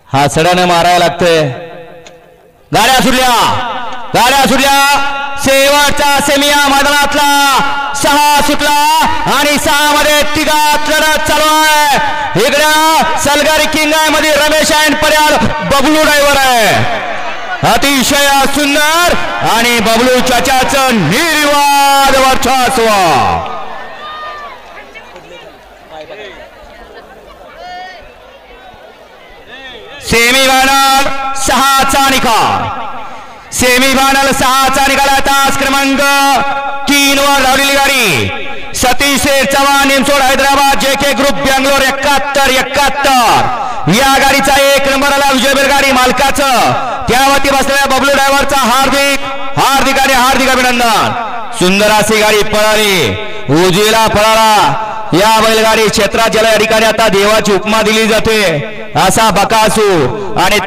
हा सडाने मारायला लागतंय। गाड्या सुटल्या शेवटचा सेमिया मैदानातला 6 सुटला आणि 6 मध्ये तिघात लढत चालू आहे। इकडे सलगरी किंग मध्ये रमेश अँड पर्याल बबलू ड्रायव्हर आहे। अतिशय सुंदर आणि बबलू चाचाचं निर्विवाद वर्चस्व। सेमीफायनल 6चा निकाल। सेमीफायनल 6चा निकाल। तास क्रमांक 3 वर धावलेली गाडी सतीश चव्हाण निमसोड हैदराबाद JK ग्रुप बेंगलोर 71 या गाडीचा 1 नंबरला विजय बैलगाडी मालकाचं त्यावरती बसलेल्या बबलू ड्रायव्हरचा हार्दिक अभिनंदन। सुंदर अशी गाडी पळाली, उजवीला पळाला। या बैलगाडी क्षेत्रात ज्याला या ठिकाणी आता देवाची उपमा दिली जाते असा बकासूर आणि